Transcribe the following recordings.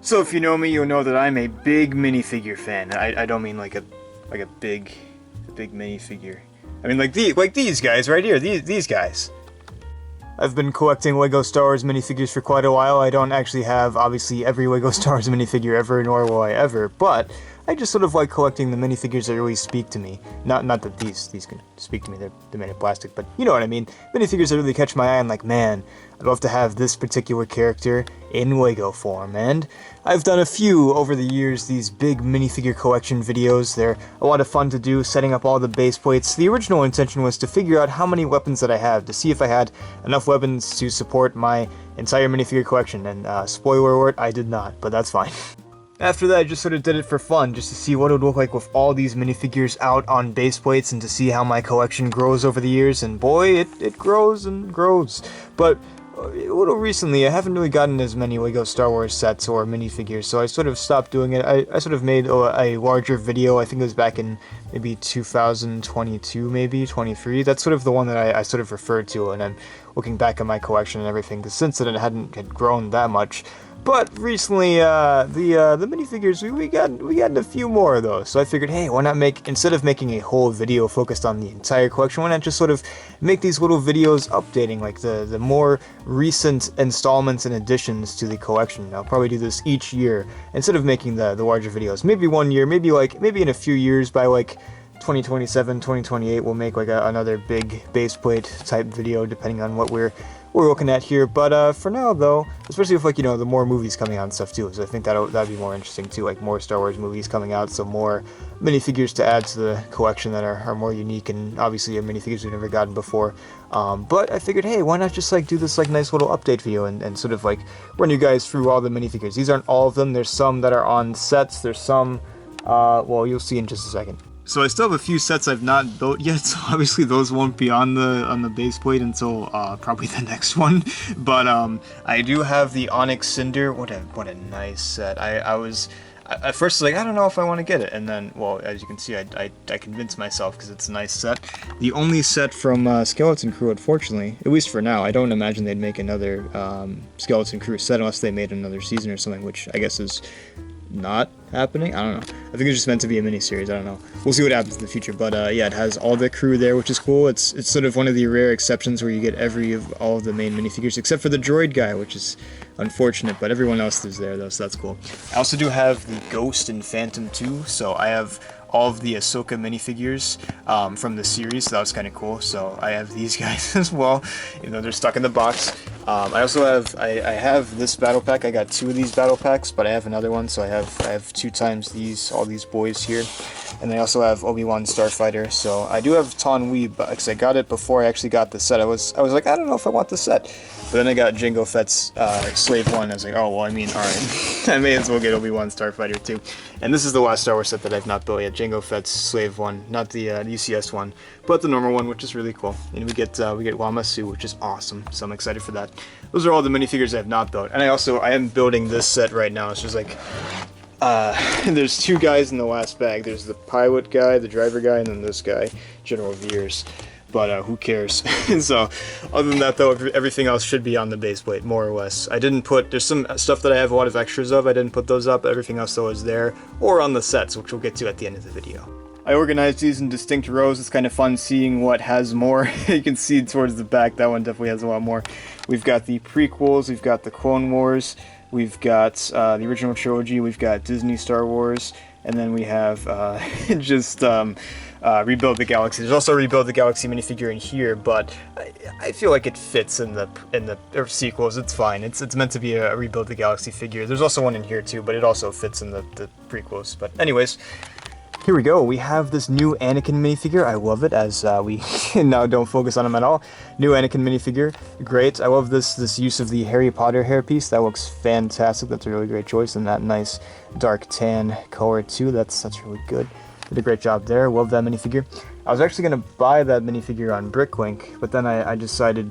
So if you know me, you'll know that I'm a big minifigure fan. I don't mean like a big minifigure. I mean like these guys right here. These guys. I've been collecting LEGO Star Wars minifigures for quite a while. I don't actually have, obviously, every LEGO Star Wars minifigure ever, nor will I ever, but I just sort of like collecting the minifigures that really speak to me. Not that these can speak to me, they're made of plastic, but you know what I mean. Minifigures that really catch my eye and like, man, I'd love to have this particular character in LEGO form, and I've done a few over the years, these big minifigure collection videos. They're a lot of fun to do, setting up all the base plates. The original intention was to figure out how many weapons that I have, to see if I had enough weapons to support my entire minifigure collection, and spoiler alert, I did not, but that's fine. After that, I just sort of did it for fun, just to see what it would look like with all these minifigures out on base plates, and to see how my collection grows over the years, and boy, it grows and grows. But a little recently, I haven't really gotten as many LEGO Star Wars sets or minifigures, so I sort of stopped doing it. I sort of made a larger video, I think it was back in maybe 2022, maybe 23. That's sort of the one that I sort of referred to, and I'm looking back at my collection and everything, because since then it had grown that much. But recently, the minifigures, we got a few more of those. So I figured, hey, why not instead of making a whole video focused on the entire collection, why not just sort of make these little videos updating, like the more recent installments and additions to the collection. I'll probably do this each year, instead of making the larger videos. Maybe one year, maybe in a few years, by like 2027, 2028, we'll make like another big base plate type video, depending on what we're looking at here. But for now though, especially with like, you know, the more movies coming out and stuff too, so I think that'd be more interesting too, like more Star Wars movies coming out, so more minifigures to add to the collection that are more unique, and obviously are minifigures we've never gotten before. But I figured, hey, why not just like do this like nice little update video and sort of like run you guys through all the minifigures. These aren't all of them, there's some that are on sets, there's some, well, you'll see in just a second. So I still have a few sets I've not built yet, so obviously those won't be on the base plate until probably the next one. But I do have the Onyx Cinder. What a nice set. I was at first like, I don't know if I want to get it, and then, well, as you can see, I convinced myself because it's a nice set. The only set from Skeleton Crew, unfortunately, at least for now, I don't imagine they'd make another Skeleton Crew set unless they made another season or something, which I guess is not happening. I don't know. I think it's just meant to be a mini-series. I don't know. We'll see what happens in the future. But yeah, it has all the crew there, which is cool. It's sort of one of the rare exceptions where you get all of the main minifigures, except for the droid guy, which is unfortunate. But everyone else is there though, so that's cool. I also do have the Ghost and Phantom 2, so I have all of the Ahsoka minifigures from the series, so that was kind of cool. So I have these guys as well, even though they're stuck in the box. I also have I have this battle pack. I got 2 of these battle packs, but I have another one, so I have 2 times all these boys here. And I also have Obi-Wan Starfighter. So I do have Taun We, because I got it before I actually got the set. I was like, I don't know if I want the set. But then I got Jango Fett's Slave 1. I was like, oh, well, I mean, alright. I may as well get Obi-Wan Starfighter too. And this is the last Star Wars set that I've not built yet. Jango Fett's Slave 1, not the UCS one, but the normal one, which is really cool. And we get Wama Su, which is awesome. So I'm excited for that. Those are all the minifigures I have not built. And I am building this set right now. It's just like, there's 2 guys in the last bag. There's the pilot guy, the driver guy, and then this guy, General Veers. But who cares? So, other than that though, everything else should be on the base plate, more or less. There's some stuff that I have a lot of extras of, I didn't put those up, but everything else though is there, or on the sets, which we'll get to at the end of the video. I organized these in distinct rows. It's kind of fun seeing what has more. You can see towards the back, that one definitely has a lot more. We've got the prequels, we've got the Clone Wars, we've got the original trilogy, we've got Disney Star Wars, and then we have Rebuild the Galaxy. There's also a Rebuild the Galaxy minifigure in here, but I feel like it fits in the sequels. It's fine. It's meant to be a Rebuild the Galaxy figure. There's also one in here too, but it also fits in the prequels. But anyways, here we go. We have this new Anakin minifigure. I love it, as we now don't focus on him at all. New Anakin minifigure. Great. I love this use of the Harry Potter hairpiece. That looks fantastic. That's a really great choice. And that nice dark tan color too. That's really good. Did a great job there. Love that minifigure. I was actually going to buy that minifigure on Bricklink, but then I decided,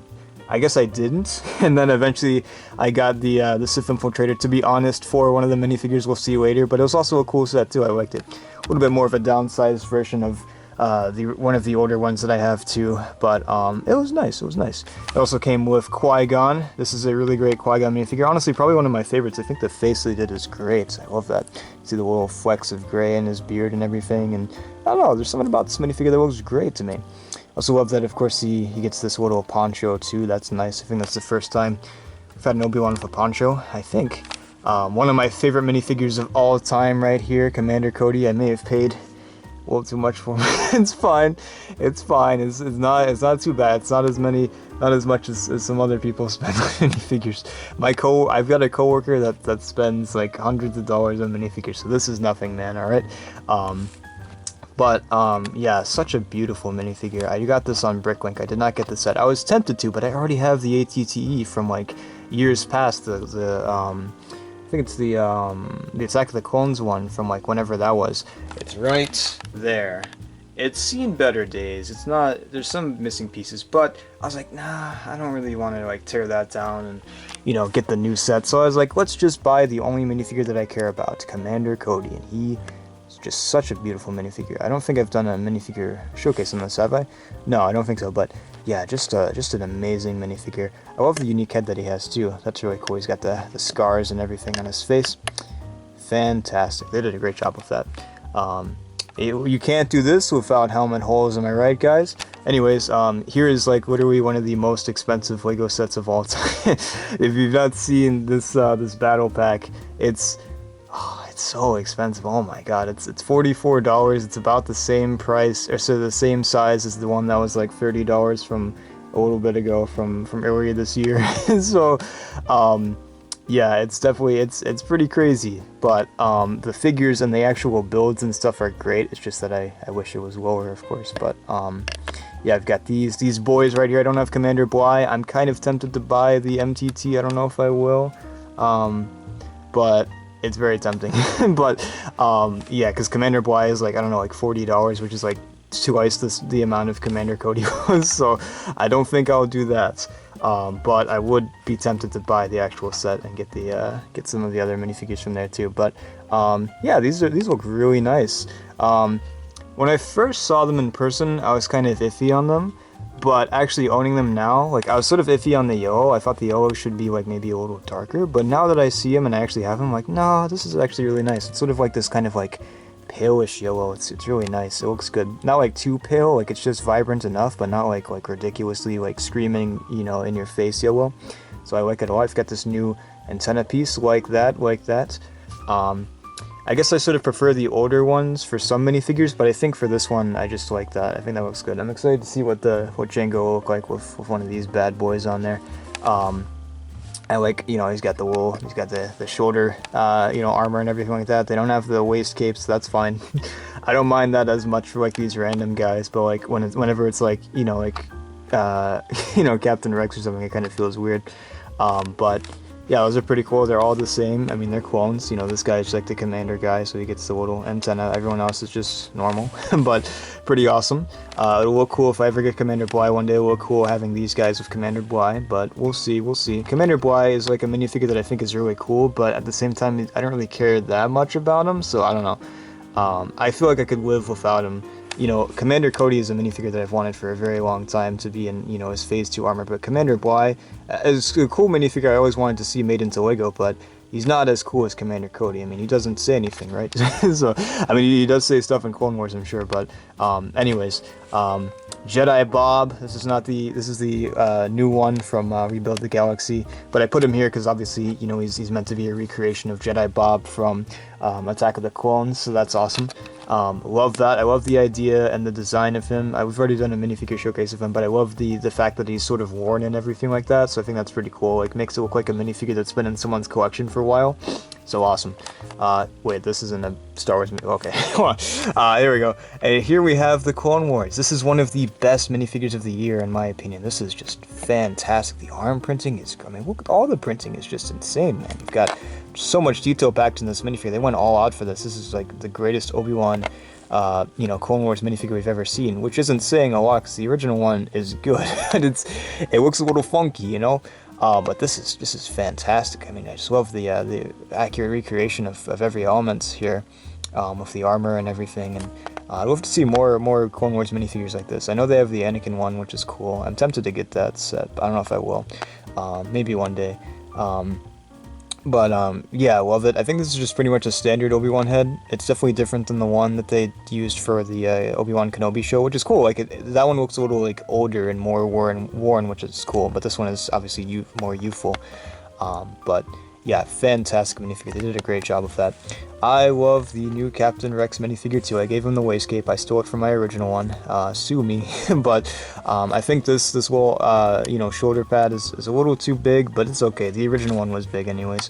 I guess I didn't. And then eventually I got the Sith Infiltrator, to be honest, for one of the minifigures. We'll see later, but it was also a cool set too. I liked it. A little bit more of a downsized version of one of the older ones that I have too, but it was nice. It was nice. It also came with Qui-Gon. This is a really great Qui-Gon minifigure. Honestly, probably one of my favorites. I think the face they did is great. I love that. See the little flecks of gray in his beard and everything, and I don't know. There's something about this minifigure that looks great to me. Also love that, of course, he gets this little poncho too. That's nice. I think that's the first time we've had an Obi-Wan with a poncho, I think. One of my favorite minifigures of all time right here, Commander Cody. I may have paid a little too much for him. It's fine. It's fine. It's not too bad. It's not as much as some other people spend on minifigures. I've got a coworker that spends like hundreds of dollars on minifigures, so this is nothing, man. All right. Yeah, such a beautiful minifigure. I got this on Bricklink. I did not get the set. I was tempted to, but I already have the ATTE from like years past. I think it's the Attack of the Clones one from like whenever that was. It's right there. It's seen better days. It's not. There's some missing pieces, but I was like, nah, I don't really want to like tear that down and, you know, get the new set. So I was like, let's just buy the only minifigure that I care about, Commander Cody, and he. Just such a beautiful minifigure. I don't think I've done a minifigure showcase on this, have I? No, I don't think so, but yeah, just an amazing minifigure. I love the unique head that he has too. That's really cool. He's got the scars and everything on his face. Fantastic. They did a great job with that. You can't do this without helmet holes, am I right, guys? Anyways, here is like literally one of the most expensive Lego sets of all time. If you've not seen this this battle pack, it's so expensive. Oh my god, it's $44. It's about the same price, or so the same size as the one that was like $30 from a little bit ago, from earlier this year. So yeah, it's definitely it's pretty crazy, but the figures and the actual builds and stuff are great. It's just that I wish it was lower, of course. But yeah, I've got these boys right here. I don't have Commander Bly. I'm kind of tempted to buy the MTT. I don't know if I will, but it's very tempting. But yeah, because Commander Bly is like, I don't know, like $40, which is like twice the amount of Commander Cody was. So I don't think I'll do that. But I would be tempted to buy the actual set and get some of the other minifigures from there too. But yeah, these look really nice. When I first saw them in person, I was kind of iffy on them. But actually owning them now, like I was sort of iffy on the yellow. I thought the yellow should be like maybe a little darker. But now that I see them and I actually have them, like, no, this is actually really nice. It's sort of like this kind of like palish yellow. It's really nice. It looks good. Not like too pale, like it's just vibrant enough, but not like ridiculously like screaming, you know, in your face yellow. So I like it a lot. I've got this new antenna piece like that. I guess I sort of prefer the older ones for some minifigures, but I think for this one, I just like that. I think that looks good. I'm excited to see what Django will look like with one of these bad boys on there. I like, you know, he's got the shoulder, you know, armor and everything like that. They don't have the waist capes, so that's fine. I don't mind that as much for like these random guys, but like whenever it's like, you know, like, you know, Captain Rex or something, it kind of feels weird. But yeah, those are pretty cool. They're all the same. I mean, they're clones. You know, this guy is like the commander guy, so he gets the little antenna. Everyone else is just normal, but pretty awesome. It'll look cool if I ever get Commander Bly one day. It'll look cool having these guys with Commander Bly, but we'll see. Commander Bly is like a minifigure that I think is really cool, but at the same time, I don't really care that much about him, so I don't know. I feel like I could live without him. You know, Commander Cody is a minifigure that I've wanted for a very long time to be in, you know, his Phase 2 armor, but Commander Bly is a cool minifigure I always wanted to see made into Lego, but he's not as cool as Commander Cody. I mean, he doesn't say anything, right? So, I mean, he does say stuff in Clone Wars, I'm sure, but anyways, Jedi Bob, this is the new one from Rebuild the Galaxy, but I put him here because obviously, you know, he's meant to be a recreation of Jedi Bob from Attack of the Clones, so that's awesome. Love that. I love the idea and the design of him. We've already done a minifigure showcase of him, but I love the fact that he's sort of worn and everything like that, so I think that's pretty cool. Like, makes it look like a minifigure that's been in someone's collection for a while. So awesome. Wait, this isn't a Star Wars movie. Okay, hold on. Here we go. Here we have the Clone Wars. This is one of the best minifigures of the year, in my opinion. This is just fantastic. The arm printing is, I mean, look, all the printing is just insane, man. You've got so much detail packed in this minifigure. They went all out for this. This is like the greatest Obi-Wan, you know, Clone Wars minifigure we've ever seen, which isn't saying a lot because the original one is good. It looks a little funky, you know. But this is fantastic. I mean, I just love the accurate recreation of every element here, with the armor and everything, and I'd love to see more Clone Wars minifigures like this. I know they have the Anakin one, which is cool. I'm tempted to get that set, but I don't know if I will. Maybe one day. Yeah, I love it. I think this is just pretty much a standard Obi-Wan head. It's definitely different than the one that they used for the Obi-Wan Kenobi show, which is cool. Like that one looks a little like older and more worn, which is cool. But this one is obviously more youthful. But yeah, fantastic minifigure. They did a great job with that. I love the new Captain Rex minifigure too. I gave him the waistcape. I stole it from my original one. Sue me. But I think this little shoulder pad is a little too big, but it's okay. The original one was big anyways.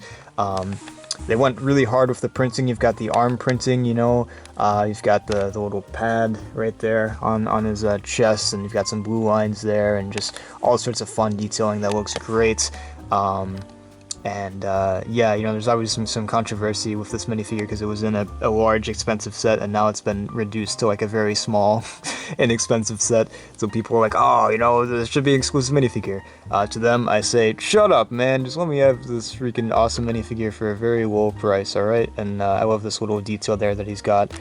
They went really hard with the printing. You've got the arm printing, you've got the little pad right there on his chest, and you've got some blue lines there, and just all sorts of fun detailing that looks great. There's always some controversy with this minifigure because it was in a large, expensive set, and now it's been reduced to like a very small, inexpensive set. So people are like, oh, this should be an exclusive minifigure. To them, I say, shut up, man. Just let me have this freaking awesome minifigure for a very low price, all right? And I love this little detail there that he's got. He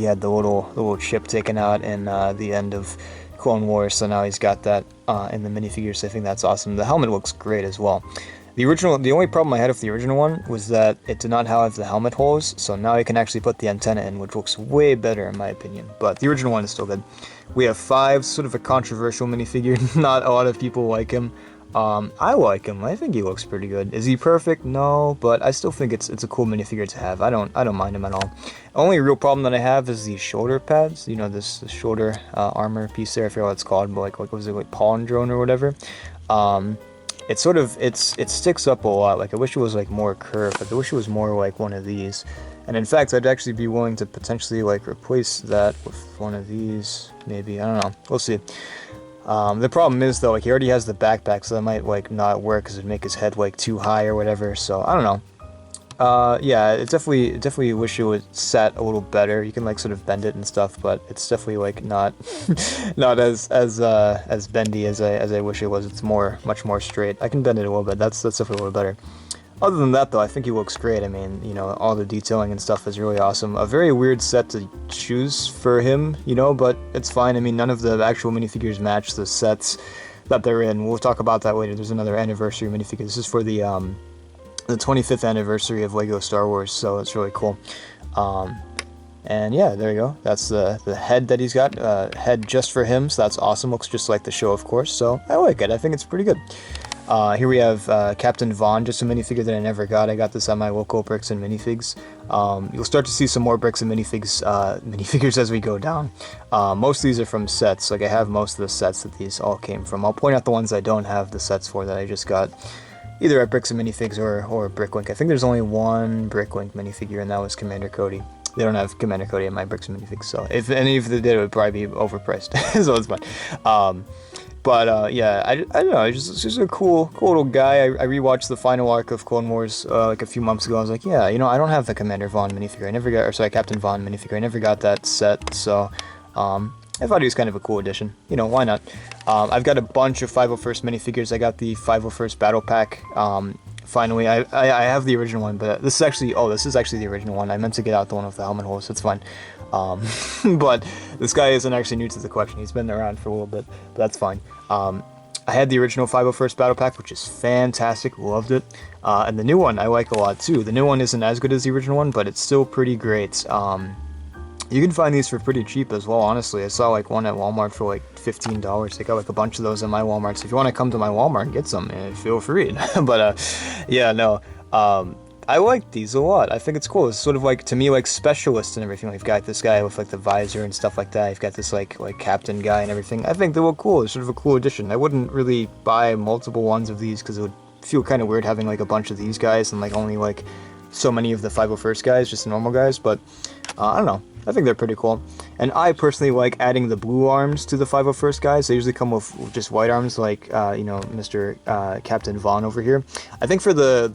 had the little chip taken out in the end of Clone Wars, so now he's got that in the minifigure, so I think that's awesome. The helmet looks great as well. The only problem I had with the original one was that it did not have the helmet holes, so now I can actually put the antenna in, which looks way better in my opinion, but the original one is still good. We have 5, sort of a controversial minifigure. Not a lot of people like him. I like him. I think he looks pretty good. Is he perfect? No, but I still think it's a cool minifigure to have. I don't mind him at all. Only real problem that I have is these shoulder pads. This shoulder armor piece there. I forget what it's called, but what was it, like pollen drone or whatever? It sticks up a lot. Like I wish it was like more curved. Like I wish it was more like one of these. And in fact, I'd actually be willing to potentially like replace that with one of these. Maybe, I don't know. We'll see. The problem is though, like he already has the backpack, so that might like not work because it'd make his head like too high or whatever. So I don't know. It definitely wish it would set a little better. You can like sort of bend it and stuff, but it's definitely like not as bendy as I wish it was. It's much more straight. I can bend it a little bit. That's definitely a little better. Other than that, though, I think he looks great. I mean, all the detailing and stuff is really awesome. A very weird set to choose for him, but it's fine. I mean, none of the actual minifigures match the sets that they're in. We'll talk about that later. There's another anniversary minifigure. This is for the 25th anniversary of Lego Star Wars, so it's really cool. And yeah, there you go. That's the head that he's got. Head just for him, so that's awesome. Looks just like the show, of course, so I like it. I think it's pretty good. Here we have Captain Vaughn, just a minifigure that I never got. I got this at my local Bricks and Minifigs. You'll start to see some more Bricks and minifigures as we go down. Most of these are from sets. Like I have most of the sets that these all came from. I'll point out the ones I don't have the sets for that I just got either at Bricks and Minifigs or Bricklink. I think there's only one Bricklink minifigure, and that was Commander Cody. They don't have Commander Cody in my Bricks and Minifigs, so if any of them did, it would probably be overpriced. So it's fine. I don't know, it's just a cool little guy. I rewatched the final arc of Clone Wars like a few months ago. I was like, yeah, I don't have the Commander Vaughn minifigure. Captain Vaughn minifigure. I never got that set, so I thought he was kind of a cool addition. Why not? I've got a bunch of 501st minifigures. I got the 501st Battle Pack. Finally, I have the original one, but this is actually the original one. I meant to get out the one with the helmet holes, so it's fine. But this guy isn't actually new to the collection. He's been around for a little bit, but that's fine. I had the original 501st Battle Pack, which is fantastic. Loved it. And the new one I like a lot too. The new one isn't as good as the original one, but it's still pretty great. You can find these for pretty cheap as well, honestly. I saw like one at Walmart for like $15. They got like a bunch of those at my Walmart. So if you want to come to my Walmart and get some, feel free. But I like these a lot. I think it's cool. It's sort of like, to me, like specialists and everything. You've got this guy with like the visor and stuff like that. You've got this like captain guy and everything. I think they look cool. It's sort of a cool addition. I wouldn't really buy multiple ones of these because it would feel kind of weird having like a bunch of these guys and like only like so many of the 501st guys, just normal guys. But I don't know. I think they're pretty cool. And I personally like adding the blue arms to the 501st guys. They usually come with just white arms, like, Mr. Captain Vaughn over here. I think for the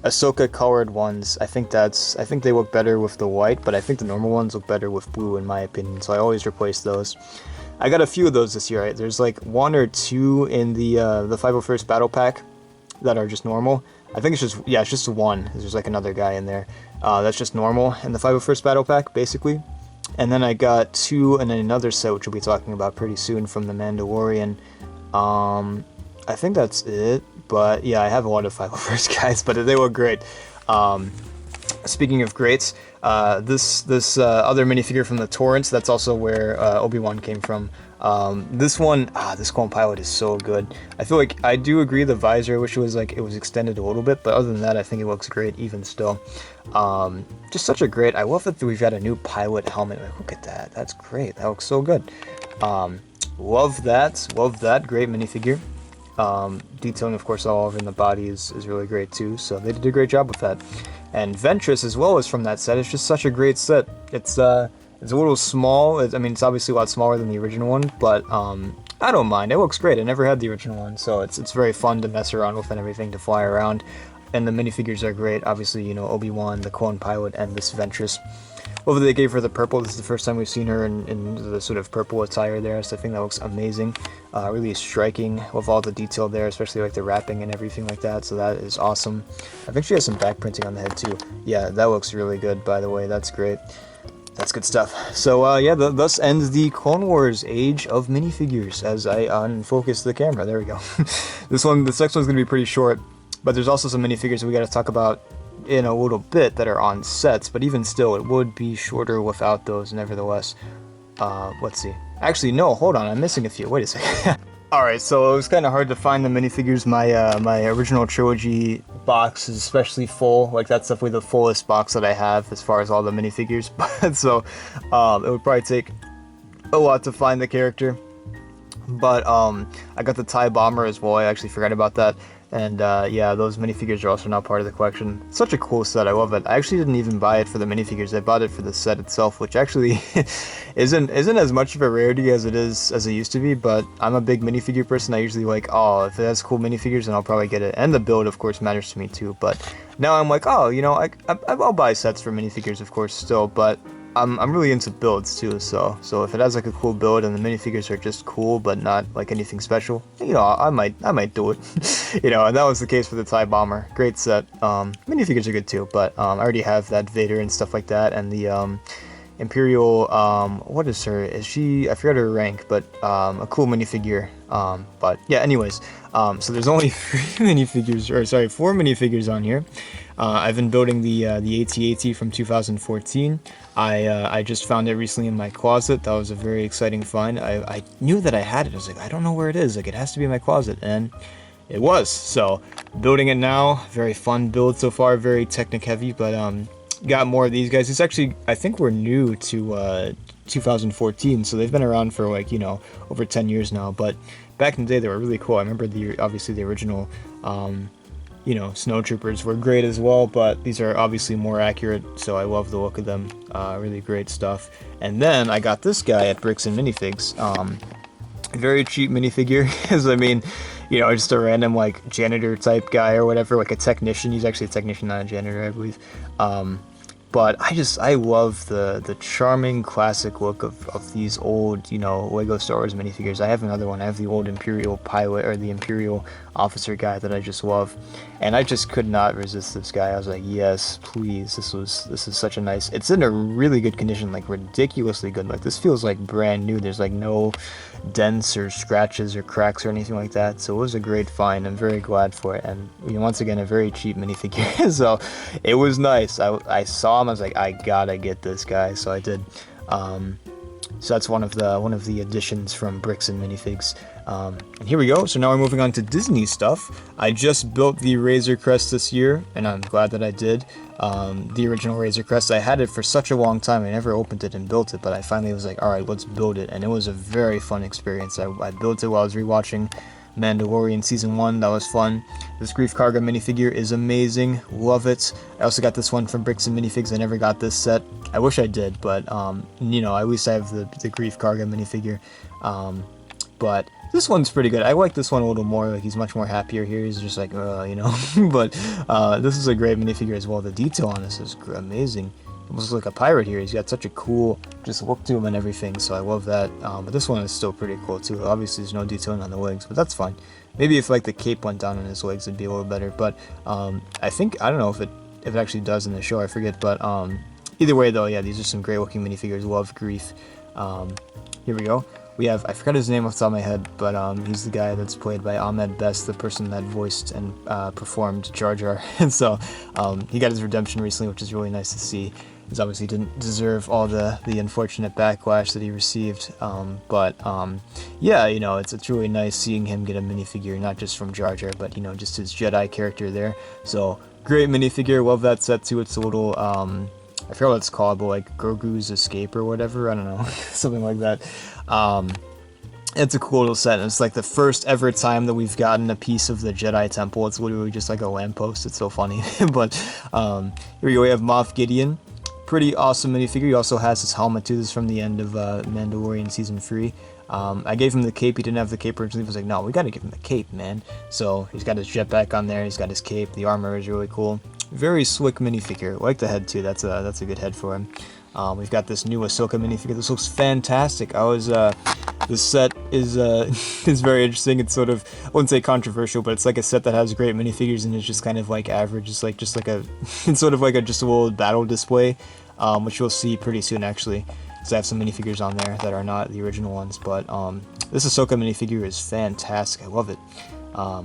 Ahsoka colored ones, I think they look better with the white, but I think the normal ones look better with blue in my opinion, so I always replace those. I got a few of those this year, right? There's like one or two in the 501st Battle Pack that are just normal. I think it's just, yeah, it's just one. There's like another guy in there. That's just normal in the 501st Battle Pack, basically. And then I got 2 and then another set, which we'll be talking about pretty soon, from the Mandalorian. I think that's it. But yeah, I have a lot of 501st guys, but they look great. Speaking of greats, this other minifigure from the Torrents, that's also where Obi-Wan came from. This one, this clone pilot is so good. I feel like I do agree the visor, I wish it was extended a little bit, but other than that, I think it looks great even still. Just such a great, I love that we've got a new pilot helmet. Like, look at that, that's great, that looks so good. Love that, great minifigure. Detailing, of course, all over in the body is really great too, so they did a great job with that. And Ventress as well is from that set. It's just such a great set. It's a little small. I mean, it's obviously a lot smaller than the original one, but I don't mind. It looks great. I never had the original one, so it's very fun to mess around with and everything, to fly around. And the minifigures are great. Obviously, you know, Obi-Wan, the clone pilot, and this Ventress. What they gave her the purple. This is the first time we've seen her in the sort of purple attire there, so I think that looks amazing. Really striking with all the detail there, especially like the wrapping and everything like that, so that is awesome. I think she has some back printing on the head too. Yeah, that looks really good, by the way. That's great. That's good stuff. So yeah, thus ends the Clone Wars Age of Minifigures, as I unfocus the camera. There we go. This next one's going to be pretty short, but there's also some minifigures that we got to talk about in a little bit that are on sets, but even still, it would be shorter without those, nevertheless. Let's see. Actually, no, hold on, I'm missing a few. Wait a second. Alright, so it was kind of hard to find the minifigures. My original trilogy box is especially full. Like, that's definitely the fullest box that I have as far as all the minifigures. But so, it would probably take a lot to find the character. But, I got the TIE Bomber as well. I actually forgot about that. And yeah, those minifigures are also now part of the collection. Such a cool set, I love it. I actually didn't even buy it for the minifigures, I bought it for the set itself, which actually isn't as much of a rarity as it used to be, but I'm a big minifigure person. I usually like, oh, if it has cool minifigures, then I'll probably get it. And the build, of course, matters to me too, but now I'm like, oh, you know, I'll buy sets for minifigures, of course, still, but I'm really into builds too, so if it has like a cool build and the minifigures are just cool but not like anything special, you know, I might do it. You know, and that was the case for the TIE Bomber. Great set. Minifigures are good too, but I already have that Vader and stuff like that, and the Imperial, what is her? Is she? I forgot her rank, but a cool minifigure. But yeah, anyways, so there's only 4 minifigures on here. I've been building the AT-AT from 2014. I just found it recently in my closet. That was a very exciting find. I knew that I had it. I was like, I don't know where it is. Like, it has to be in my closet, and it was. So building it now, very fun build so far. Very technic heavy, but got more of these guys. It's actually, I think we're new to 2014, so they've been around for like, you know, over 10 years now. But back in the day, they were really cool. I remember obviously the original. You know, snowtroopers were great as well, but these are obviously more accurate, so I love the look of them. Really great stuff. And then I got this guy at Bricks and Minifigs. Very cheap minifigure, because I mean, you know, just a random like janitor type guy or whatever, like a technician. He's actually a technician, not a janitor, I believe. But I love the charming classic look of these old, you know, Lego Star Wars minifigures. I have another one. I have the old Imperial pilot, or the Imperial officer guy that I just love. And I just could not resist this guy. I was like, yes, please. This is such a nice, it's in a really good condition, like ridiculously good. Like, this feels like brand new. There's like no dents or scratches or cracks or anything like that. So it was a great find. I'm very glad for it. And, you know, once again, a very cheap minifigure. So it was nice. I saw him, I was like, I gotta get this guy. So I did. So that's one of the additions from Bricks and Minifigs. And here we go. So now we're moving on to Disney stuff. I just built the Razor Crest this year, and I'm glad that I did. The original Razor Crest, I had it for such a long time. I never opened it and built it, but I finally was like, all right, let's build it. And it was a very fun experience. I built it while I was rewatching Mandalorian Season 1. That was fun. This Grief Karga minifigure is amazing. Love it. I also got this one from Bricks and Minifigs. I never got this set. I wish I did, but you know, at least I have the Grief Karga minifigure. But this one's pretty good. I like this one a little more. Like, he's much more happier here. He's just like, you know. But this is a great minifigure as well. The detail on this is amazing. almost like a pirate here. He's got such a cool just look to him and everything, so I love that. But this one is still pretty cool too. Obviously there's no detailing on the legs, but that's fine. Maybe if like the cape went down on his legs it'd be a little better, but I don't know if it actually does in the show, I forget, but either way though, yeah, these are some great looking minifigures. Love Grief. Here we go. We have, I forgot his name off the top of my head, but he's the guy that's played by Ahmed Best, the person that voiced and performed Jar Jar. And so he got his redemption recently, which is really nice to see. He's obviously didn't deserve all the unfortunate backlash that he received, but yeah, you know, it's really nice seeing him get a minifigure, not just from Jar Jar, but you know, just his Jedi character there. So great minifigure, love that set too. It's a little I forget what it's called, but like Grogu's Escape or whatever, I don't know, something like that. It's a cool little set, and it's like the first ever time that we've gotten a piece of the Jedi Temple. It's literally just like a lamppost. It's so funny. But here we go, we have Moff Gideon. Pretty awesome minifigure. He also has his helmet too. This is from the end of Mandalorian Season 3. I gave him the cape. He didn't have the cape originally. He was like, no, we gotta give him the cape, man. So he's got his jetpack on there. He's got his cape. The armor is really cool. Very slick minifigure. I like the head too. That's a good head for him. We've got this new Ahsoka minifigure. This looks fantastic. This set is is very interesting. It's sort of, I wouldn't say controversial, but it's like a set that has great minifigures and it's just kind of like average. It's like just like a, it's sort of like just a little battle display, which you'll see pretty soon actually. So I have some minifigures on there that are not the original ones, but this Ahsoka minifigure is fantastic. I love it.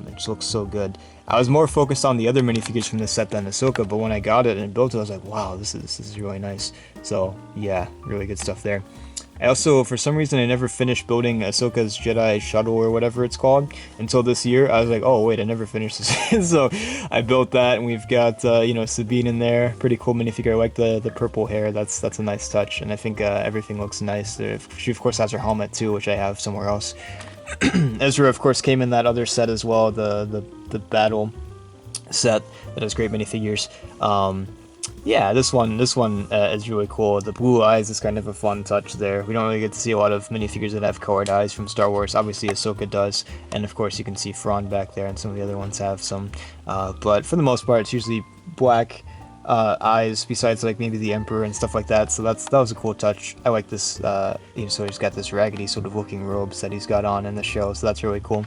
It just looks so good. I was more focused on the other minifigures from this set than Ahsoka, but when I got it and built it, I was like, wow, this is really nice. So yeah, really good stuff there. I also, for some reason, I never finished building Ahsoka's Jedi shuttle or whatever it's called until this year. I was like, oh wait, I never finished this. So I built that, and we've got you know, Sabine in there. Pretty cool minifigure. I like the purple hair. That's a nice touch, and I think everything looks nice. She of course has her helmet too, which I have somewhere else. Ezra of course came in that other set as well, the battle set that has great minifigures. Yeah, this one is really cool. The blue eyes is kind of a fun touch there. We don't really get to see a lot of minifigures that have colored eyes from Star Wars. Obviously Ahsoka does, and of course you can see Thrawn back there, and some of the other ones have some. But for the most part, it's usually black eyes, besides like maybe the Emperor and stuff like that. So that was a cool touch. I like this. You know, so he's got this raggedy sort of looking robes that he's got on in the show. So that's really cool.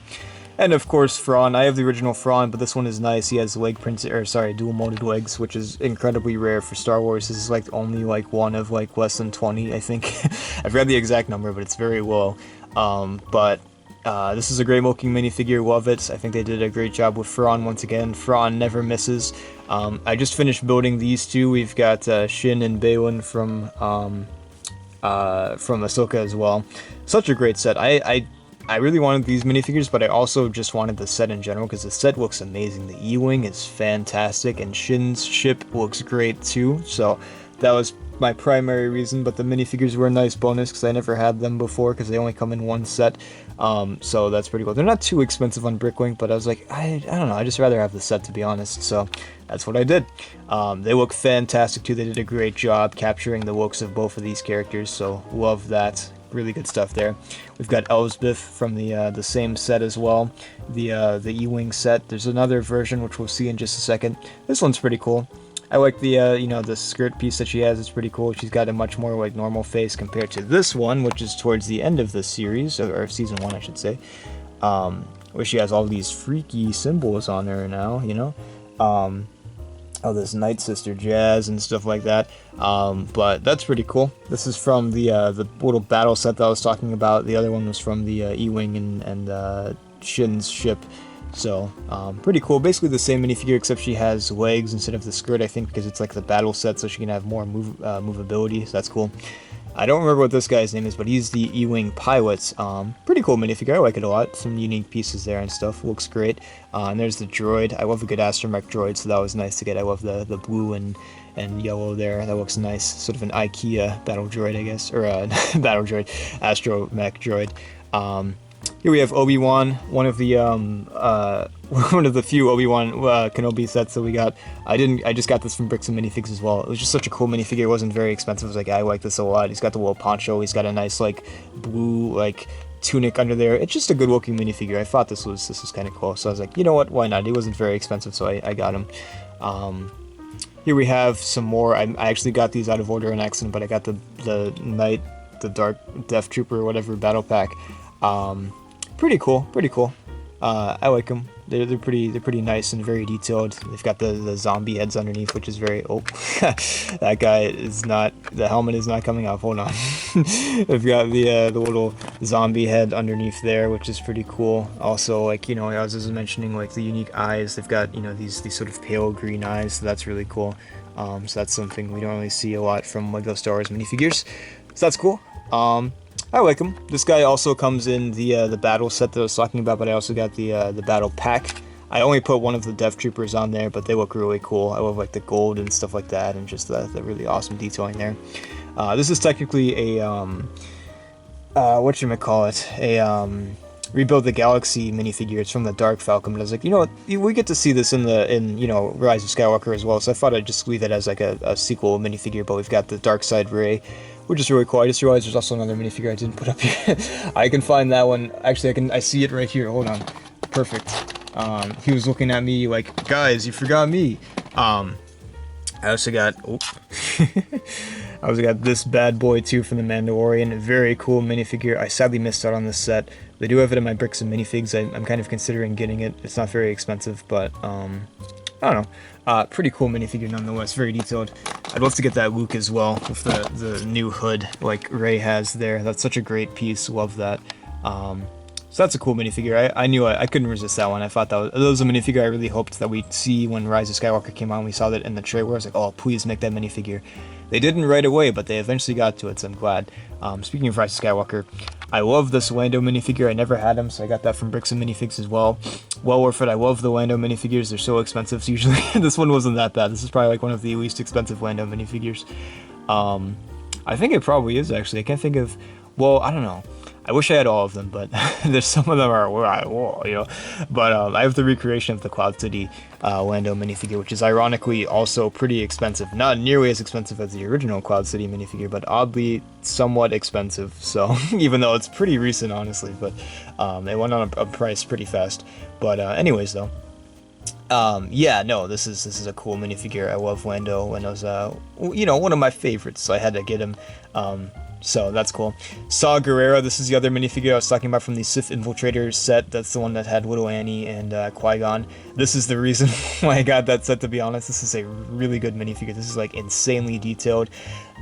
And of course Thrawn. I have the original Thrawn, but this one is nice. He has dual molded legs, which is incredibly rare for Star Wars. This is like only like one of like less than 20, I think. I've read the exact number, but it's very low. This is a great looking minifigure. Love it. I think they did a great job with Thrawn once again. Thrawn never misses. I just finished building these two. We've got Shin and Baylan from Ahsoka as well. Such a great set. I really wanted these minifigures, but I also just wanted the set in general because the set looks amazing. The E-Wing is fantastic, and Shin's ship looks great too. So that was my primary reason, but the minifigures were a nice bonus because I never had them before because they only come in one set. So that's pretty cool. They're not too expensive on Bricklink, but I was like, I don't know, I just rather have the set, to be honest. So that's what I did. They look fantastic too. They did a great job capturing the looks of both of these characters, so love that. Really good stuff there. We've got Elsbeth from the same set as well, the E-Wing set. There's another version which we'll see in just a second. This one's pretty cool. I like the you know, the skirt piece that she has. It's pretty cool. She's got a much more like normal face compared to this one, which is towards the end of the series, or season 1 I should say, where she has all these freaky symbols on her now, you know. Oh, this Night Sister jazz and stuff like that. But that's pretty cool. This is from the little battle set that I was talking about. The other one was from the E-Wing and Shin's ship. So pretty cool. Basically the same minifigure, except she has legs instead of the skirt, I think, because it's like the battle set, so she can have more movability. So that's cool. I don't remember what this guy's name is, but he's the E-Wing pilot. Pretty cool minifigure. I like it a lot. Some unique pieces there and stuff. Looks great. And there's the droid. I love a good astromech droid, so that was nice to get. I love the blue and yellow there. That looks nice. Sort of an IKEA battle droid, I guess. Or battle droid. Astromech droid. Here we have Obi-Wan, one of the few Obi-Wan Kenobi sets that we got. I just got this from Bricks and Minifigs as well. It was just such a cool minifigure. It wasn't very expensive. I was like, I like this a lot. He's got the little poncho. He's got a nice like blue like tunic under there. It's just a good looking minifigure. I thought this was kind of cool. So I was like, you know what? Why not? He wasn't very expensive, so I got him. Here we have some more. I actually got these out of order on accident, but I got the Knight, the Dark Death Trooper, or whatever battle pack. Pretty cool, pretty cool. I like them. They're pretty nice and very detailed. They've got the zombie heads underneath, which is very that guy is not, the helmet is not coming off. Hold on. They've got the little zombie head underneath there, which is pretty cool. Also, like, you know, as I was mentioning, like the unique eyes. They've got, you know, these sort of pale green eyes, so that's really cool. So that's something we don't really see a lot from LEGO Star Wars minifigures. So that's cool. I like them. This guy also comes in the battle set that I was talking about, but I also got the battle pack. I only put one of the Death Troopers on there, but they look really cool. I love like the gold and stuff like that, and just the really awesome detailing there. This is technically a whatchamacallit, a Rebuild the Galaxy minifigure. It's from the Dark Falcon, but I was like, you know what, we get to see this in you know, Rise of Skywalker as well, so I thought I'd just leave it as like a sequel minifigure. But we've got the Dark Side Rey, which is really cool. I just realized there's also another minifigure I didn't put up here. I can find that one. Actually, I see it right here. Hold on. Perfect. He was looking at me like, guys, you forgot me. I also got, I also got this bad boy too from the Mandalorian. Very cool minifigure. I sadly missed out on this set. They do have it in my bricks and minifigs. I'm kind of considering getting it. It's not very expensive, but I don't know. Pretty cool minifigure nonetheless. Very detailed. I'd love to get that Luke as well with the new hood like Rey has there. That's such a great piece. Love that. So that's a cool minifigure. I knew I couldn't resist that one. I thought that was a minifigure I really hoped that we'd see when Rise of Skywalker came out. And we saw that in the trailer. I was like, oh, please make that minifigure. They didn't right away, but they eventually got to it, so I'm glad. Speaking of Rise of Skywalker, I love this Lando minifigure. I never had him, so I got that from Bricks and Minifigs as well. Well worth it. I love the Lando minifigures. They're so expensive, so usually this one wasn't that bad. This is probably like one of the least expensive Lando minifigures. I think it probably is, actually. I can't think of... Well, I don't know. I wish I had all of them, but there's some of them are, you know. But I have the recreation of the Cloud City Lando minifigure, which is ironically also pretty expensive. Not nearly as expensive as the original Cloud City minifigure, but oddly somewhat expensive. So even though it's pretty recent, honestly, but it went on a price pretty fast. But anyways, though. Yeah, no, this is a cool minifigure. I love Lando. Lando's, you know, one of my favorites, so I had to get him. So that's cool. Saw Gerrera, this is the other minifigure I was talking about from the Sith Infiltrator set. That's the one that had Little Annie and Qui-Gon. This is the reason why I got that set, to be honest. This is a really good minifigure. This is like insanely detailed.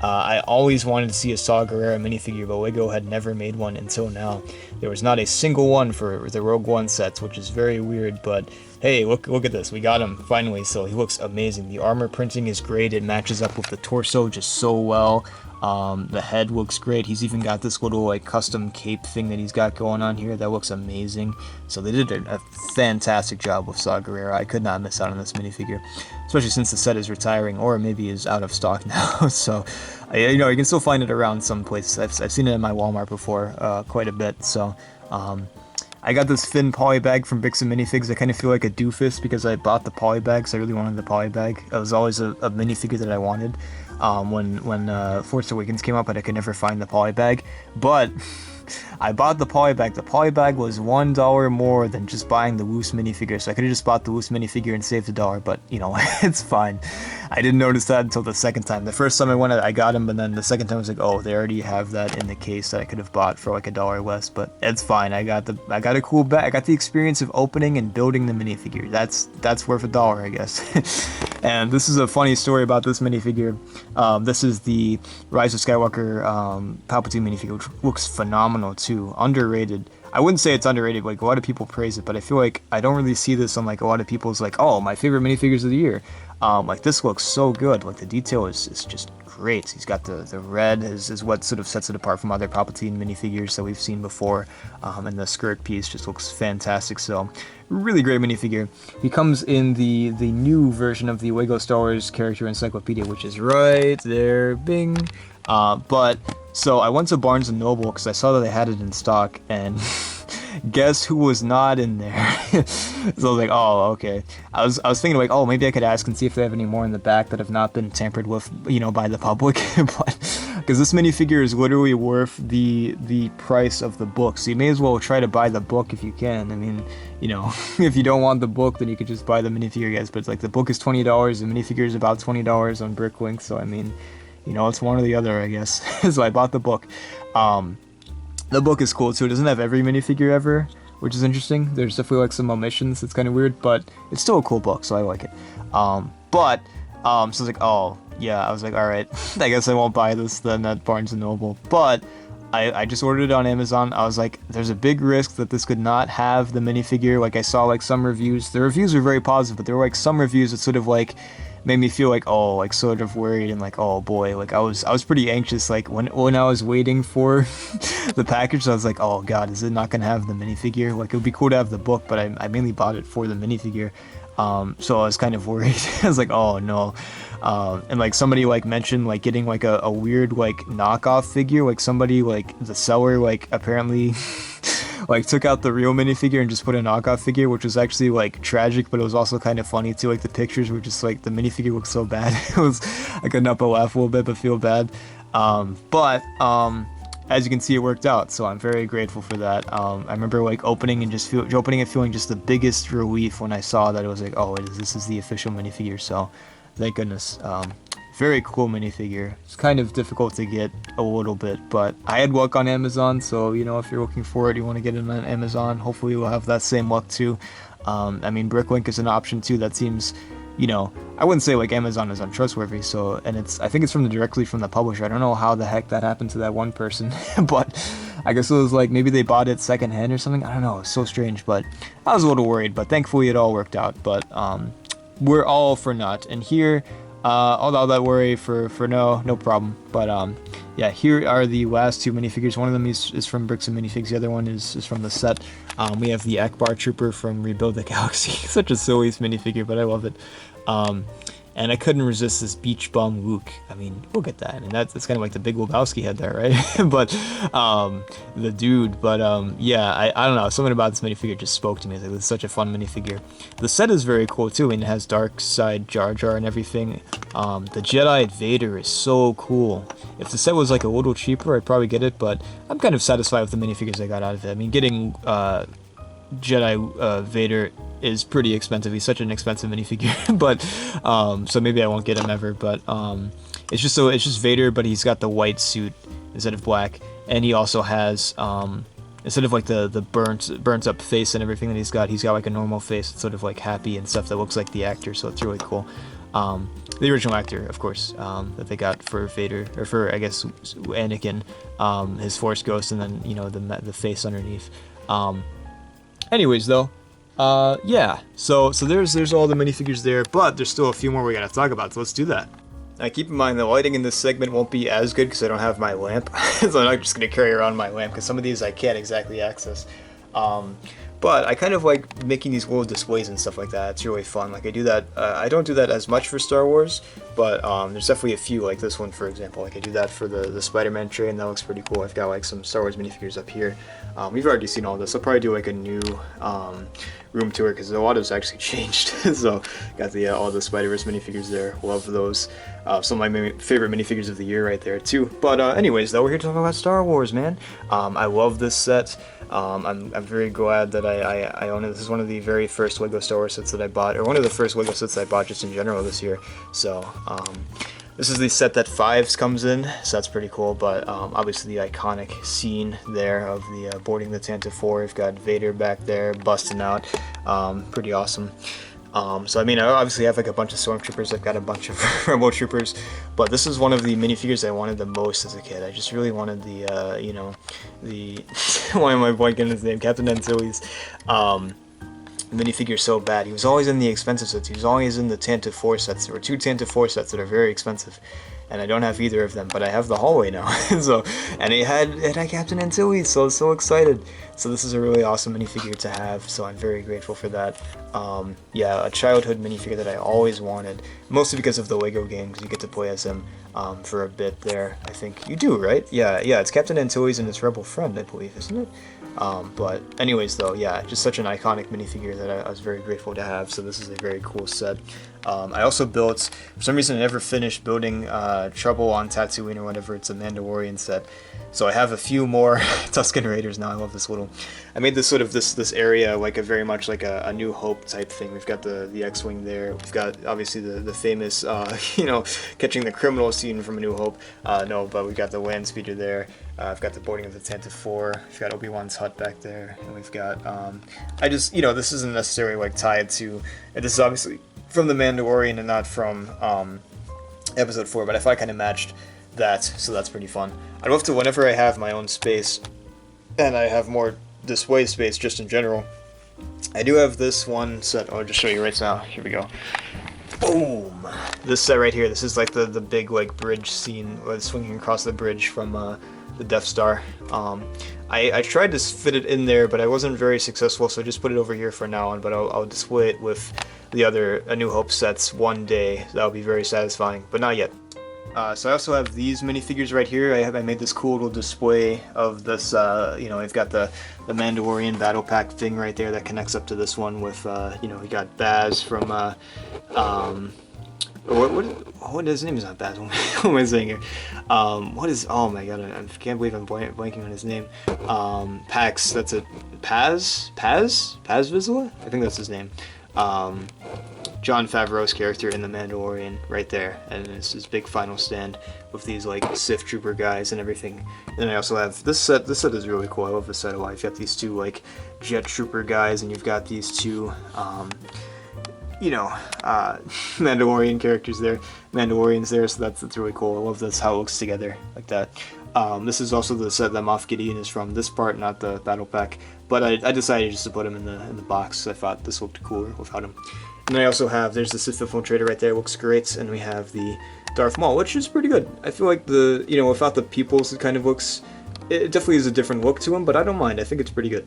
I always wanted to see a Saw Gerrera minifigure, but LEGO had never made one until now. There was not a single one for the Rogue One sets, which is very weird, but hey, look at this. We got him, finally, so he looks amazing. The armor printing is great. It matches up with the torso just so well. The head looks great. He's even got this little like custom cape thing that he's got going on here that looks amazing. So they did a fantastic job with Saw Gerrera. I could not miss out on this minifigure, especially since the set is retiring or maybe is out of stock now. So you know, you can still find it around some places. I've seen it in my Walmart before quite a bit. So I got this Finn poly bag from Bricks and Minifigs. I kind of feel like a doofus because I bought the poly bag, so I really wanted the poly bag. It was always a minifigure that I wanted when Force Awakens came out, but I could never find the poly bag. But I bought the poly bag. The poly bag was $1 more than just buying the loose minifigure, so I could have just bought the loose minifigure and saved $1, but you know, it's fine. I didn't notice that until the second time. The first time I went, I got him, but then the second time I was like, oh, they already have that in the case that I could have bought for like $1 less, but it's fine. I got a cool bag. I got the experience of opening and building the minifigure. That's worth $1, I guess. And this is a funny story about this minifigure. This is the Rise of Skywalker Palpatine minifigure, which looks phenomenal too. Underrated. I wouldn't say it's underrated. Like, a lot of people praise it, but I feel like I don't really see this on like a lot of people's like, oh, my favorite minifigures of the year. Like, this looks so good. Like, the detail is just great. He's got the red is what sort of sets it apart from other Palpatine minifigures that we've seen before. And the skirt piece just looks fantastic. So, really great minifigure. He comes in the new version of the LEGO Star Wars Character Encyclopedia, which is right there. Bing. But so I went to Barnes & Noble because I saw that they had it in stock, and guess who was not in there? So I was like, oh, okay. I was thinking like, oh, maybe I could ask and see if they have any more in the back that have not been tampered with, you know, by the public. But because this minifigure is literally worth the price of the book. So you may as well try to buy the book if you can. I mean, you know, if you don't want the book, then you could just buy the minifigure, guys. But it's like the book is $20, the minifigure is about $20 on Bricklink. So I mean, you know, it's one or the other, I guess. So I bought the book. The book is cool too. It doesn't have every minifigure ever, which is interesting. There's definitely like some omissions. It's kind of weird, but it's still a cool book, so I like it. So I was like, oh yeah, I was like, all right, I guess I won't buy this then at Barnes & Noble. But I just ordered it on Amazon. I was like, there's a big risk that this could not have the minifigure. Like I saw like some reviews. The reviews were very positive, but there were like some reviews that sort of like made me feel like, oh, like sort of worried and like, oh boy, like I was pretty anxious. Like when I was waiting for the package, I was like, oh god, is it not gonna have the minifigure? Like it would be cool to have the book, but I mainly bought it for the minifigure. So I was kind of worried. I was like, oh no. And like somebody like mentioned like getting like a weird like knockoff figure, like somebody like the seller like apparently like took out the real minifigure and just put a knockoff figure, which was actually like tragic, but it was also kind of funny too. Like the pictures were just like the minifigure looked so bad. It was, I couldn't help but laugh a little bit but feel bad. As you can see, it worked out, so I'm very grateful for that. I remember like opening and feeling just the biggest relief when I saw that it was like, oh, this is the official minifigure. So thank goodness. Very cool minifigure. It's kind of difficult to get a little bit, but I had luck on Amazon, so you know, if you're looking for it, you want to get it on Amazon, hopefully you'll have that same luck too. I mean, Bricklink is an option too. That seems, you know, I wouldn't say like Amazon is untrustworthy, so, and I think it's directly from the publisher. I don't know how the heck that happened to that one person, but I guess it was like maybe they bought it secondhand or something. I don't know, it's so strange, but I was a little worried, but thankfully it all worked out. But we're all for naught, and here all that worry for no problem. But yeah, here are the last two minifigures. One of them is from Bricks and Minifigs. The other one is from the set. We have the Akbar Trooper from Rebuild the Galaxy. Such a silly minifigure, but I love it. And I couldn't resist this beach bum Luke. I mean, look at that. I mean, that's kind of like the Big Lebowski head there, right? But the dude. But yeah, I don't know. Something about this minifigure just spoke to me. It's such a fun minifigure. The set is very cool too. I mean, it has Dark Side Jar Jar and everything. The Jedi Vader is so cool. If the set was like a little cheaper, I'd probably get it. But I'm kind of satisfied with the minifigures I got out of it. I mean, getting Jedi Vader is pretty expensive. He's such an expensive minifigure, but so maybe I won't get him ever. But it's just Vader, but he's got the white suit instead of black, and he also has instead of like the burnt up face and everything that he's got like a normal face. It's sort of like happy and stuff that looks like the actor, so it's really cool. The original actor, of course, that they got for Vader, or for I guess Anakin, his Force Ghost, and then you know the face underneath. Anyways, though, yeah, so there's all the minifigures there, but there's still a few more we gotta talk about, so let's do that. Now keep in mind the lighting in this segment won't be as good because I don't have my lamp, so I'm not just gonna carry around my lamp because some of these I can't exactly access. But I kind of like making these little displays and stuff like that. It's really fun. Like I do that. I don't do that as much for Star Wars, but there's definitely a few, like this one for example. Like I do that for the Spider-Man tray, and that looks pretty cool. I've got like some Star Wars minifigures up here. We've already seen all this. I'll probably do like a new room tour because a lot of it's actually changed. So got the all the Spider-Verse minifigures there. Love those. Some of my favorite minifigures of the year right there too. But anyways, though, we're here to talk about Star Wars, man. I love this set. I'm very glad that I own it. This is one of the very first LEGO Star Wars sets that I bought, or one of the first LEGO sets I bought just in general this year. So this is the set that Fives comes in, so that's pretty cool. But obviously the iconic scene there of the boarding the Tantive 4. We've got Vader back there busting out. Pretty awesome. So I mean, I obviously have like a bunch of Stormtroopers. I've got a bunch of Rebel Troopers, but this is one of the minifigures I wanted the most as a kid. I just really wanted the, you know, the why am I blanking his name? Captain Antilles minifigure so bad. He was always in the expensive sets. He was always in the Tantive 4 sets. There were two Tantive 4 sets that are very expensive, and I don't have either of them, but I have the hallway now. So, and it had Captain Antilles, so I was so excited. So this is a really awesome minifigure to have, so I'm very grateful for that. Yeah, a childhood minifigure that I always wanted, mostly because of the LEGO games. You get to play as him for a bit there. I think you do, right? Yeah, it's Captain Antilles and his rebel friend, I believe, isn't it? But anyways, though, yeah, just such an iconic minifigure that I was very grateful to have. So this is a very cool set. I also built, for some reason I never finished building Trouble on Tatooine or whatever, it's a Mandalorian set. So I have a few more Tusken Raiders now. I love this little, I made this sort of this area like a very much like a New Hope type thing. We've got the X-Wing there, we've got obviously the famous, you know, catching the criminal scene from A New Hope, no, but we've got the land speeder there. I've got the boarding of the Tantive 4, we've got Obi-Wan's hut back there, and we've got, I just, you know, this isn't necessarily like tied to, and this is obviously from The Mandalorian and not from Episode 4, but I thought I kind of matched that, so that's pretty fun. I'd love to, whenever I have my own space, and I have more display space just in general, I do have this one set, I'll just show you right now, here we go. Boom! This set right here, this is like the big like bridge scene, swinging across the bridge from the Death Star. I tried to fit it in there, but I wasn't very successful, so I just put it over here for now on, but I'll display it with the other A New Hope sets one day. That'll be very satisfying, but not yet. So I also have these minifigures right here. I made this cool little display of this, you know, I've got the Mandalorian battle pack thing right there that connects up to this one with, you know, we got Baz from, what his name is not Baz, what am I saying here? What is, oh my god, I can't believe I'm blanking on his name. Pax, that's a, Paz Vizsla? I think that's his name. Jon Favreau's character in The Mandalorian right there, and it's his big final stand with these like Sith Trooper guys and everything. And then I also have this set. This set is really cool. I love this set a lot. You've got these two like Jet Trooper guys, and you've got these two, you know, Mandalorian characters there, Mandalorians there. So that's really cool. I love this how it looks together like that. This is also the set that Moff Gideon is from. This part, not the battle pack, but I decided just to put him in the box. I thought this looked cooler without him. And then I also have, there's the Sith Infiltrator right there, looks great, and we have the Darth Maul, which is pretty good. I feel like the, you know, without the pupils, it kind of looks, it definitely is a different look to him, but I don't mind, I think it's pretty good.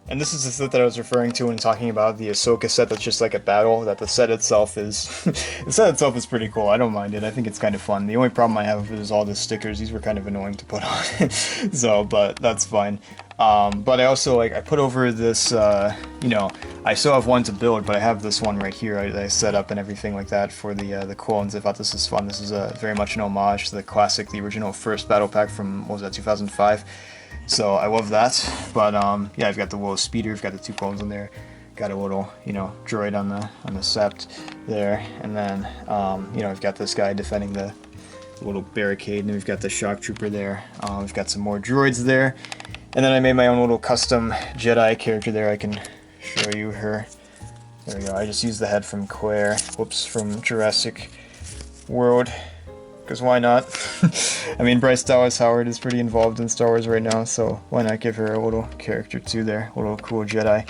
And this is the set that I was referring to when talking about the Ahsoka set that's just like a battle, that the set itself is, the set itself is pretty cool, I don't mind it, I think it's kind of fun. The only problem I have is all the stickers, these were kind of annoying to put on, so, but that's fine. But I also, like, I put over this, you know, I still have one to build, but I have this one right here I set up and everything like that for the clones. I thought this was fun. This is very much an homage to the classic, the original first battle pack from, what was that, 2005? So I love that, but yeah, I've got the little speeder, I've got the two clones in there, got a little, you know, droid on the sept there, and then, you know, I've got this guy defending the little barricade, and we've got the shock trooper there, we've got some more droids there, and then I made my own little custom Jedi character there. I can show you her. There we go, I just used the head from Claire, whoops, from Jurassic World. Because why not? I mean, Bryce Dallas Howard is pretty involved in Star Wars right now, so why not give her a little character too there, a little cool Jedi.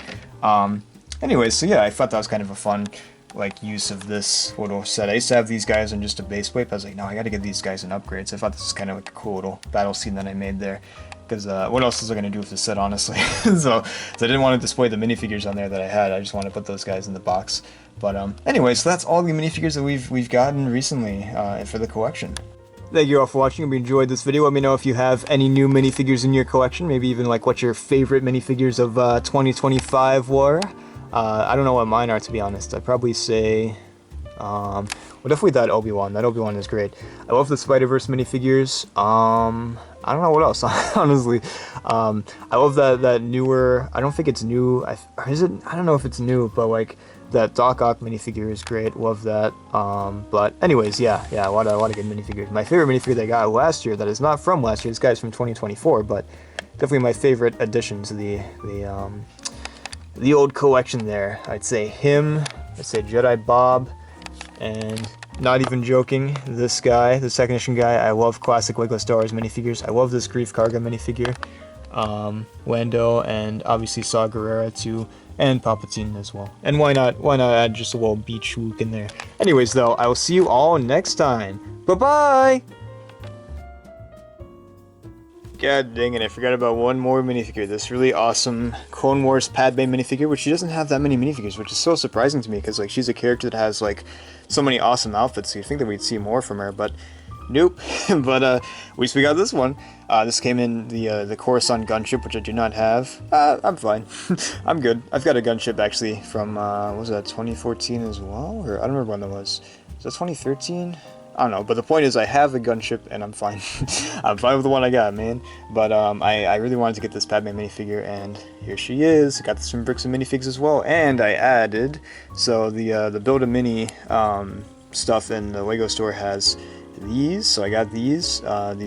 Anyways, so yeah, I thought that was kind of a fun like use of this little set. I used to have these guys on just a base plate, but I was like, no, I gotta give these guys an upgrade, so I thought this was kind of like a cool little battle scene that I made there. Because what else was I going to do with this set, honestly? so I didn't want to display the minifigures on there that I had, I just wanted to put those guys in the box. But anyway, so that's all the minifigures that we've gotten recently for the collection. Thank you all for watching. If you enjoyed this video, let me know if you have any new minifigures in your collection, maybe even like what your favorite minifigures of 2025 were. I don't know what mine are, to be honest. I'd probably say... well, definitely that Obi-Wan. That Obi-Wan is great. I love the Spider-Verse minifigures. I don't know what else, honestly. I love that newer, I don't think it's new, is it? I don't know if it's new, but like, that Doc Ock minifigure is great, love that. But anyways, yeah, a lot of good minifigures. My favorite minifigure that I got last year, that is not from last year, this guy's from 2024, but definitely my favorite addition to the old collection there. I'd say him, I'd say Jedi Bob, and not even joking, this guy, the Technician guy. I love classic Lego Star Wars minifigures. I love this Grief Karga minifigure. Lando, and obviously Saw Gerrera too, and Palpatine as well. And why not add just a little beach Luke in there. Anyways though, I will see you all next time. Bye-bye! God dang it, I forgot about one more minifigure. This really awesome Clone Wars Padme minifigure, which she doesn't have that many minifigures, which is so surprising to me, because like she's a character that has like so many awesome outfits, so you'd think that we'd see more from her, but Nope. But at least we got this one. This came in the Coruscant gunship, which I do not have. I'm fine. I'm good. I've got a gunship actually from what was that, 2014 as well, or I don't remember when that was. Was that 2013? I don't know, but the point is I have a gunship and I'm fine. I'm fine with the one I got, man. But I really wanted to get this Padme minifigure, and here she is. I got this from Bricks and Minifigs as well, and I added, so the Build-A-Mini stuff in the Lego store has these, so I got these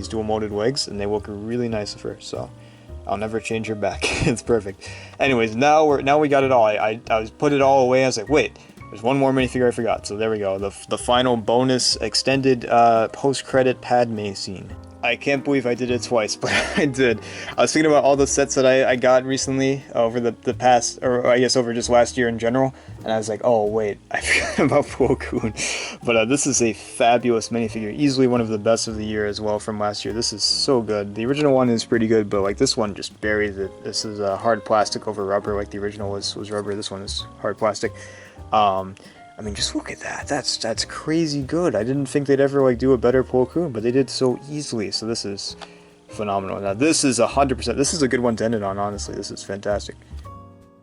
dual molded legs, and they look really nice with her, so I'll never change her back. It's perfect. Anyways, now we got it all. I was put it all away. I was like, wait, there's one more minifigure I forgot. So there we go, the final bonus extended post-credit Padme scene. I can't believe I did it twice, but I did. I was thinking about all the sets that I got recently over the past, or I guess over just last year in general, and I was like, oh wait, I forgot about Plo Koon. But this is a fabulous minifigure, easily one of the best of the year as well from last year. This is so good. The original one is pretty good, but like this one just buries it. This is hard plastic over rubber, like the original was rubber. This one is hard plastic. I mean, just look at that. That's crazy good. I didn't think they'd ever like do a better Plo Koon, but they did so easily. So this is phenomenal. Now this is 100%. This is a good one to end it on. Honestly, this is fantastic.